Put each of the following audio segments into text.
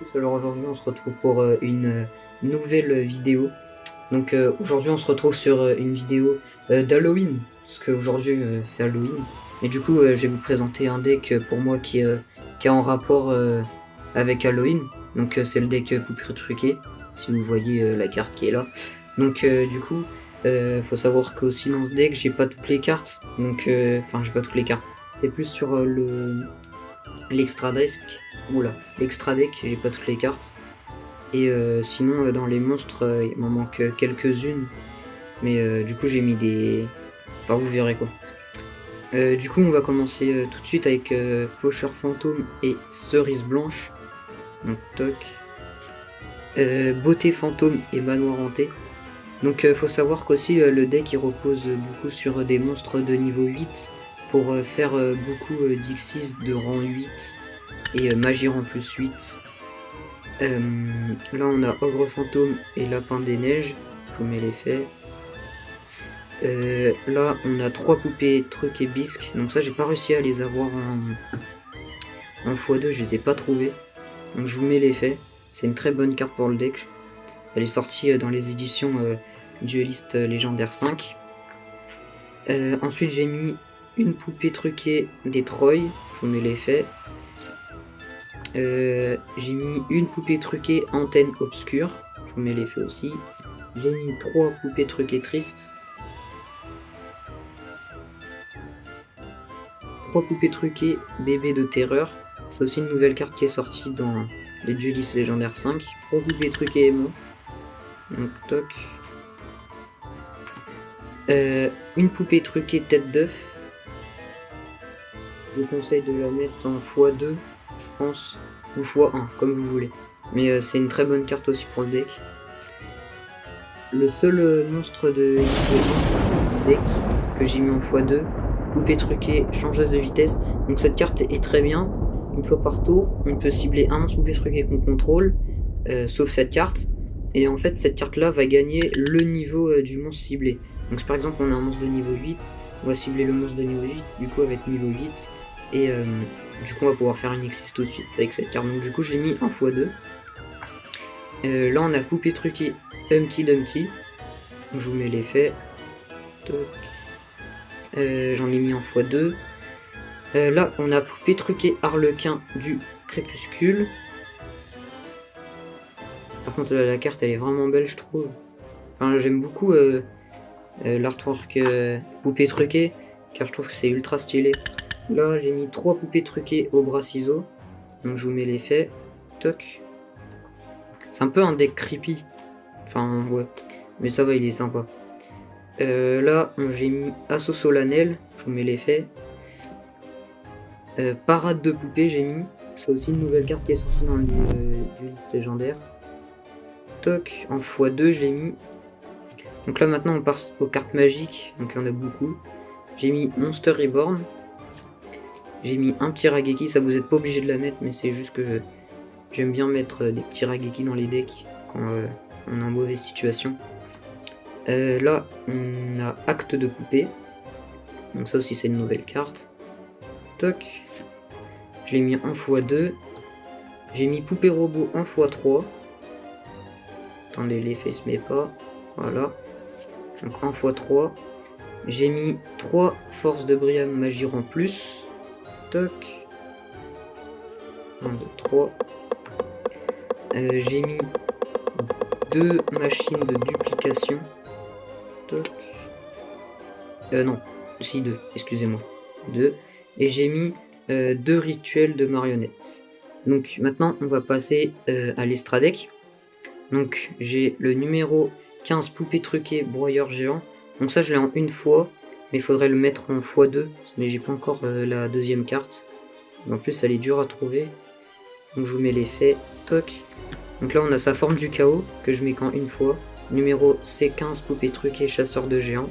tous, alors aujourd'hui on se retrouve pour une nouvelle vidéo. Donc aujourd'hui on se retrouve sur une vidéo d'Halloween, parce qu'aujourd'hui c'est Halloween. Et du coup je vais vous présenter un deck pour moi qui est en rapport avec Halloween. Donc c'est le deck Poupée Truquée, si vous voyez la carte qui est là. Donc du coup faut savoir qu'aussi dans ce deck j'ai pas toutes les cartes. Donc enfin j'ai pas toutes les cartes. C'est plus sur l'extra deck. Oula, l'extra deck, j'ai pas toutes les cartes. Et sinon dans les monstres il m'en manque quelques-unes. Mais du coup j'ai mis des... Enfin vous verrez quoi. Du coup on va commencer tout de suite avec Faucheur Fantôme et Cerise Blanche. Donc toc. Beauté Fantôme et Manoir Hanté. Donc faut savoir qu'aussi le deck il repose beaucoup sur des monstres de niveau 8 pour faire beaucoup d'Xyz de rang 8 et magie rang plus 8. Là on a Ogre Fantôme et Lapin des Neiges, je vous mets les faits. Là on a 3 poupées Truc et Bisque, donc ça j'ai pas réussi à les avoir en x2, je les ai pas trouvés. Donc je vous mets les faits, c'est une très bonne carte pour le deck. Elle est sortie dans les éditions Dueliste Légendaire 5. Ensuite j'ai mis une poupée truquée des Troy, je vous mets les faits. J'ai mis une poupée truquée Antenne Obscure, je vous mets les faits aussi. J'ai mis 3 poupées truquées Tristes. 3 poupées truquées Bébé de Terreur, c'est aussi une nouvelle carte qui est sortie dans les Duelist Légendaire 5. 3 poupées truquées Emo, donc toc. Une poupée truquée Tête d'œuf. Je vous conseille de la mettre en x2, je pense, ou x1, comme vous voulez. Mais c'est une très bonne carte aussi pour le deck. Le seul monstre de deck que j'ai mis en x2, poupée truquée, changeuse de vitesse. Donc cette carte est très bien. Une fois par tour, on peut cibler un monstre poupée truquée qu'on contrôle, sauf cette carte. Et en fait, cette carte-là va gagner le niveau du monstre ciblé. Donc si par exemple on a un monstre de niveau 8, on va cibler le monstre de niveau 8, du coup avec niveau 8. Et du coup on va pouvoir faire une Xyz tout de suite avec cette carte. Donc du coup je l'ai mis en x2. Là on a poupée truquée Humpty Dumpty. Je vous mets les faits. J'en ai mis en x2. Là on a poupée truquée Harlequin du Crépuscule. Par contre la carte elle est vraiment belle je trouve. Enfin j'aime beaucoup l'artwork poupée truquée, car je trouve que c'est ultra stylé. Là j'ai mis 3 poupées truquées au bras ciseaux, donc je vous mets les faits. Toc. C'est un peu un deck creepy, enfin ouais, mais ça va, il est sympa. Là j'ai mis Assaut Solennel, je vous mets les faits. Parade de poupées j'ai mis, c'est aussi une nouvelle carte qui est sortie dans le Duelist Légendaire. Toc, en x2 je l'ai mis. Donc là maintenant on passe aux cartes magiques, donc il y en a beaucoup. J'ai mis Monster Reborn. J'ai mis un petit Raigeki, ça vous êtes pas obligé de la mettre, mais c'est juste que j'aime bien mettre des petits Raigeki dans les decks quand on est en mauvaise situation. Là on a Acte de poupée. Donc ça aussi c'est une nouvelle carte. Toc. Je l'ai mis en x2. J'ai mis Poupée Robot en x3. Attendez, l'effet se met pas. Voilà. Donc en x3. J'ai mis 3 forces de Briam magie en plus. Toc. 1, 2, 3. J'ai mis 2 machines de duplication. Toc. Non, si 2, excusez-moi. 2. Et j'ai mis 2 rituels de marionnettes. Donc maintenant on va passer à l'extra deck. Donc j'ai le numéro 15 poupée truquée broyeur géant. Donc ça je l'ai en une fois, mais il faudrait le mettre en x2, mais j'ai pas encore la deuxième carte. En plus elle est dure à trouver. Donc je vous mets les faits. Toc. Donc là on a sa forme du chaos que je mets qu'en une fois. Numéro C15 poupée truquée chasseur de géants.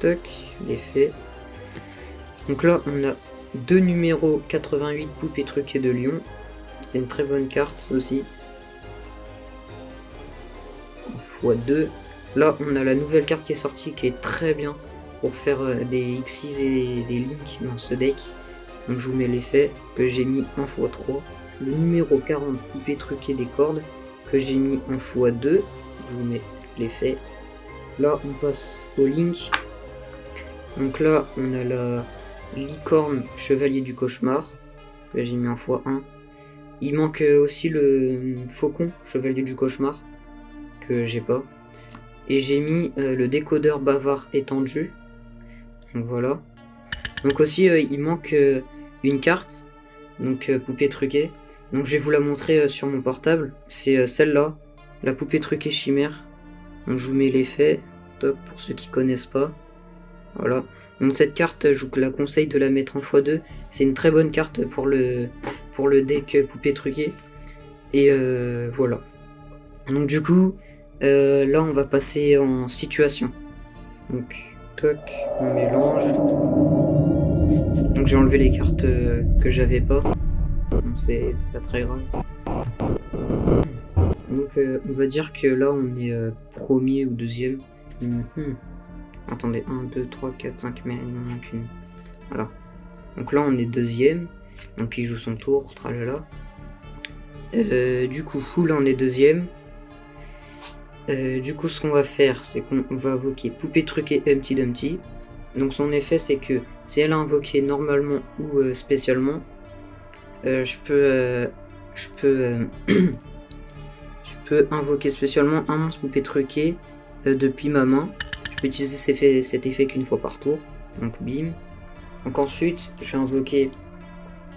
Toc, les faits. Donc là on a 2 numéros 88 poupée truquée de lion. C'est une très bonne carte ça aussi. x2. Là on a la nouvelle carte qui est sortie qui est très bien pour faire des Xyz et des Link dans ce deck. Donc je vous mets l'effet que j'ai mis en x3. le numéro 40 poupée truquée des cordes que j'ai mis en x2. Je vous mets l'effet. Là, on passe au link. Donc là, on a la licorne chevalier du cauchemar que j'ai mis en x1. Il manque aussi le faucon chevalier du cauchemar que j'ai pas. Et j'ai mis le décodeur bavard étendu. Donc voilà. Donc aussi, il manque une carte. Donc poupée truquée. Donc je vais vous la montrer sur mon portable. C'est celle-là, la poupée truquée chimère. Donc je vous mets l'effet, top pour ceux qui connaissent pas. Voilà. Donc cette carte, je vous la conseille de la mettre en x2. C'est une très bonne carte pour le deck poupée truquée. Et voilà. Donc du coup, là on va passer en situation. Donc toc, on mélange. Donc j'ai enlevé les cartes que j'avais pas. C'est pas très grave. Donc on va dire que là on est premier ou deuxième. Attendez, 1, 2, 3, 4, 5, mais il n'en manque une. Voilà. Donc là on est deuxième. Donc il joue son tour, tralala. Du coup, là on est deuxième. Du coup ce qu'on va faire, c'est qu'on va invoquer poupée truquée Humpty Dumpty. Donc son effet c'est que si elle a invoqué normalement ou spécialement, je peux invoquer spécialement un monstre poupée truquée depuis ma main. Je peux utiliser cet effet qu'une fois par tour. Donc bim. Donc ensuite, je vais invoquer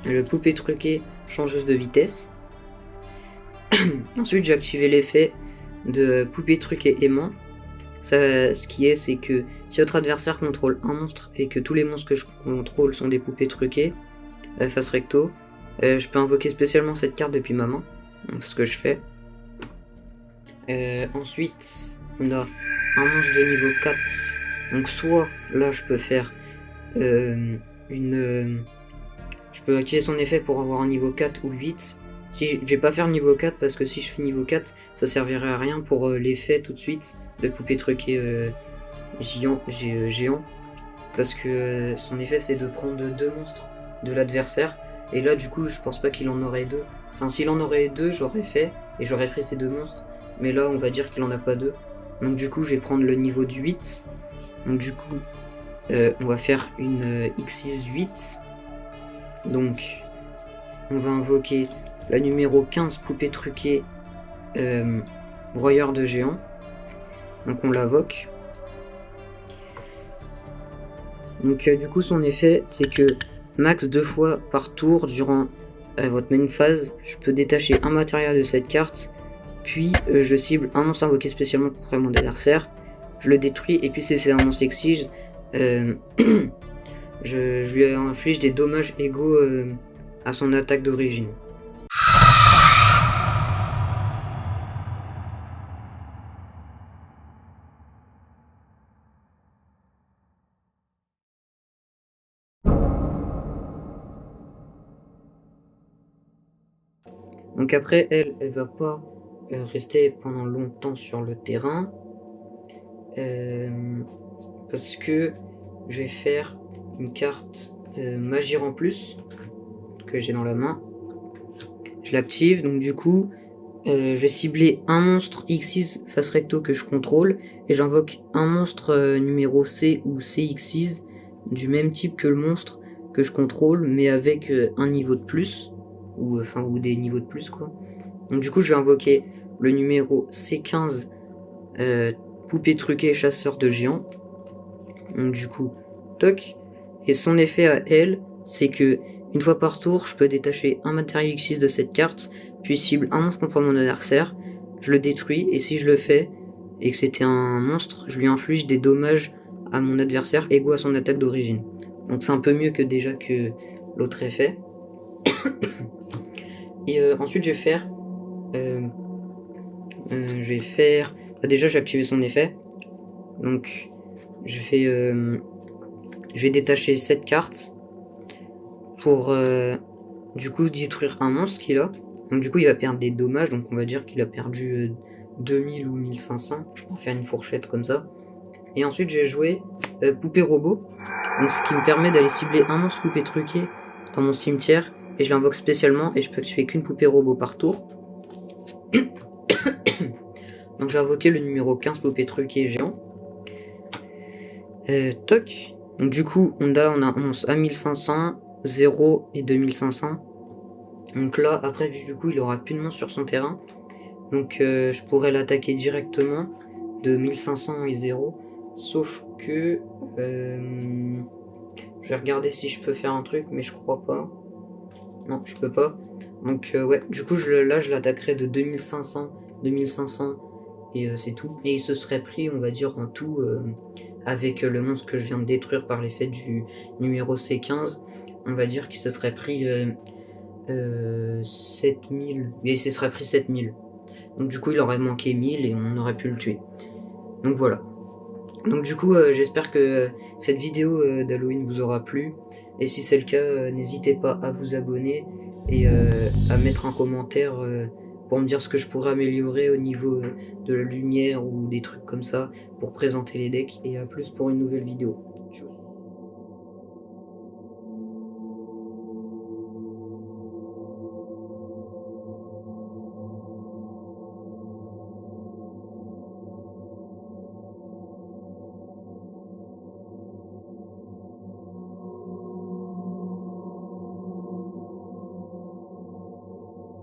le poupée truquée changeuse de vitesse. Ensuite, j'ai activé l'effet de poupée truquée aimant. Ça, ce qui est, c'est que si votre adversaire contrôle un monstre et que tous les monstres que je contrôle sont des poupées truquées, face recto, je peux invoquer spécialement cette carte depuis ma main. Donc c'est ce que je fais. Ensuite, on a un monstre de niveau 4. Donc soit là je peux faire je peux activer son effet pour avoir un niveau 4 ou 8. Si je vais pas faire niveau 4 parce que si je fais niveau 4, ça servirait à rien pour l'effet tout de suite de poupée truquée géant. Parce que son effet c'est de prendre 2 monstres de l'adversaire. Et là du coup je pense pas qu'il en aurait 2. Enfin s'il en aurait 2 j'aurais fait et j'aurais pris ces 2 monstres. Mais là on va dire qu'il en a pas 2. Donc du coup je vais prendre le niveau du 8. Donc du coup on va faire une X6 8. Donc on va invoquer la numéro 15 poupée truquée broyeur de géant. Donc on l'invoque. Donc du coup son effet c'est que max 2 fois par tour durant votre main phase, je peux détacher un matériel de cette carte, puis je cible un monstre invoqué spécialement contre mon adversaire, je le détruis et puis si c'est un monstre exige, je lui inflige des dommages égaux à son attaque d'origine. Donc après, elle va pas rester pendant longtemps sur le terrain. Parce que je vais faire une carte Magir en plus que j'ai dans la main. Je l'active, donc du coup, je vais cibler un monstre X6 face recto que je contrôle et j'invoque un monstre numéro C ou CX6 du même type que le monstre que je contrôle, mais avec un niveau de plus. Ou des niveaux de plus quoi. Donc du coup je vais invoquer le numéro C15 poupée truquée chasseur de géants. Donc du coup toc, et son effet à elle c'est que une fois par tour je peux détacher un matériau X6 de cette carte, puis cible un monstre contre mon adversaire, je le détruis et si je le fais et que c'était un monstre, je lui inflige des dommages à mon adversaire égaux à son attaque d'origine. Donc c'est un peu mieux que déjà que l'autre effet. Et ensuite je vais faire déjà j'ai activé son effet. Donc je vais détacher cette carte pour du coup détruire un monstre qu'il a. Donc du coup il va perdre des dommages, donc on va dire qu'il a perdu 2000 ou 1500. Je vais faire une fourchette comme ça. Et ensuite j'ai joué poupée robot. Donc ce qui me permet d'aller cibler un monstre poupée truquée dans mon cimetière et je l'invoque spécialement et je peux tuer qu'une poupée robot par tour. Donc j'ai invoqué le numéro 15 poupée truquée géant. Toc. Donc du coup on a 11 à 1500, 0 et 2500. Donc là après du coup il aura plus de monstres sur son terrain. Donc je pourrais l'attaquer directement de 1500 et 0. Sauf que je vais regarder si je peux faire un truc, mais je crois pas. Non, je peux pas. Donc ouais, du coup là je l'attaquerai de 2500, 2500 et c'est tout. Et il se serait pris, on va dire en tout, avec le monstre que je viens de détruire par l'effet du numéro C15, on va dire qu'il se serait pris 7000. Et il se serait pris 7000. Donc du coup il aurait manqué 1000 et on aurait pu le tuer. Donc voilà. Donc du coup j'espère que cette vidéo d'Halloween vous aura plu. Et si c'est le cas, n'hésitez pas à vous abonner et à mettre un commentaire pour me dire ce que je pourrais améliorer au niveau de la lumière ou des trucs comme ça pour présenter les decks. Et à plus pour une nouvelle vidéo. Tchuss.